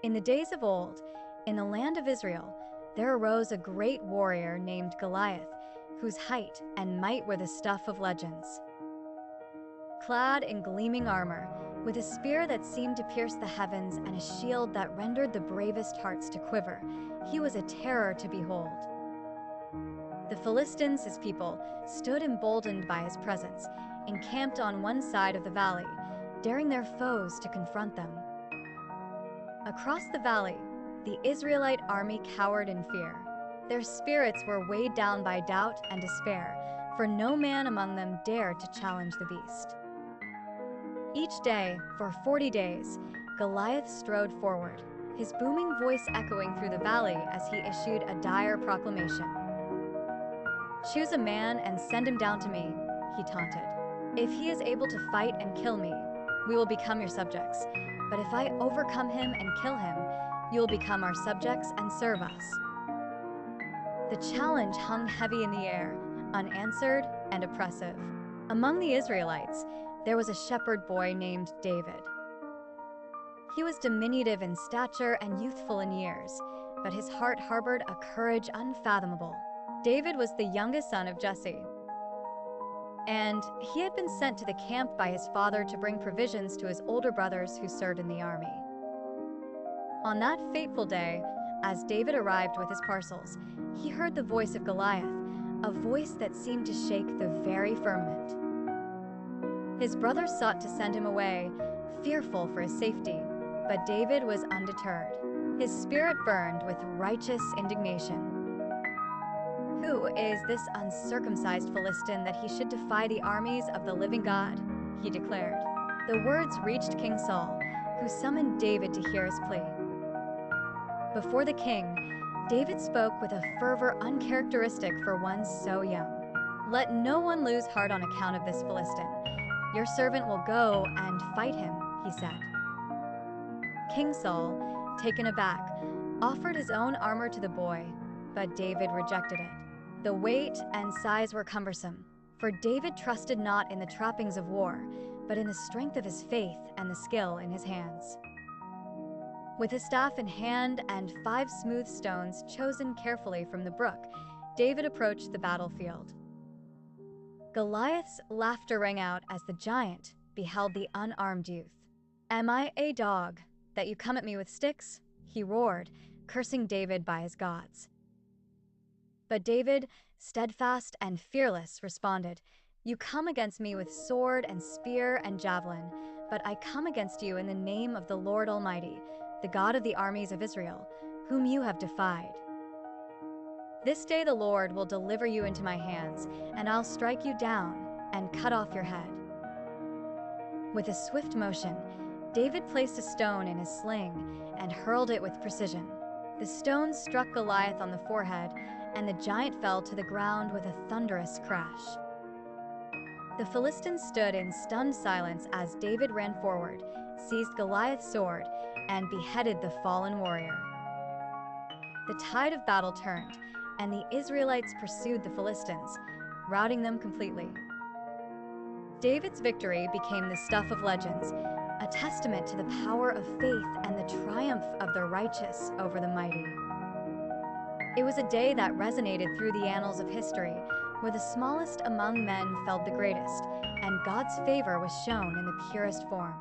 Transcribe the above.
In the days of old, in the land of Israel, there arose a great warrior named Goliath, whose height and might were the stuff of legends. Clad in gleaming armor, with a spear that seemed to pierce the heavens and a shield that rendered the bravest hearts to quiver, he was a terror to behold. The Philistines, his people, stood emboldened by his presence, encamped on one side of the valley, daring their foes to confront them. Across the valley, the Israelite army cowered in fear. Their spirits were weighed down by doubt and despair, for no man among them dared to challenge the beast. Each day, for 40 days, Goliath strode forward, his booming voice echoing through the valley as he issued a dire proclamation. "Choose a man and send him down to me," he taunted. "If he is able to fight and kill me, we will become your subjects. But if I overcome him and kill him, you will become our subjects and serve us." The challenge hung heavy in the air, unanswered and oppressive. Among the Israelites, there was a shepherd boy named David. He was diminutive in stature and youthful in years, but his heart harbored a courage unfathomable. David was the youngest son of Jesse, and he had been sent to the camp by his father to bring provisions to his older brothers who served in the army. On that fateful day, as David arrived with his parcels, he heard the voice of Goliath, a voice that seemed to shake the very firmament. His brothers sought to send him away, fearful for his safety, but David was undeterred. His spirit burned with righteous indignation. "Who is this uncircumcised Philistine that he should defy the armies of the living God?" he declared. The words reached King Saul, who summoned David to hear his plea. Before the king, David spoke with a fervor uncharacteristic for one so young. "Let no one lose heart on account of this Philistine. Your servant will go and fight him," he said. King Saul, taken aback, offered his own armor to the boy, but David rejected it. The weight and size were cumbersome, for David trusted not in the trappings of war, but in the strength of his faith and the skill in his hands. With his staff in hand and 5 smooth stones chosen carefully from the brook, David approached the battlefield. Goliath's laughter rang out as the giant beheld the unarmed youth. "Am I a dog, that you come at me with sticks?" he roared, cursing David by his gods. But David, steadfast and fearless, responded, "You come against me with sword and spear and javelin, but I come against you in the name of the Lord Almighty, the God of the armies of Israel, whom you have defied. This day the Lord will deliver you into my hands, and I'll strike you down and cut off your head." With a swift motion, David placed a stone in his sling and hurled it with precision. The stone struck Goliath on the forehead, and the giant fell to the ground with a thunderous crash. The Philistines stood in stunned silence as David ran forward, seized Goliath's sword, and beheaded the fallen warrior. The tide of battle turned, and the Israelites pursued the Philistines, routing them completely. David's victory became the stuff of legends, a testament to the power of faith and the triumph of the righteous over the mighty. It was a day that resonated through the annals of history, where the smallest among men felt the greatest, and God's favor was shown in the purest form.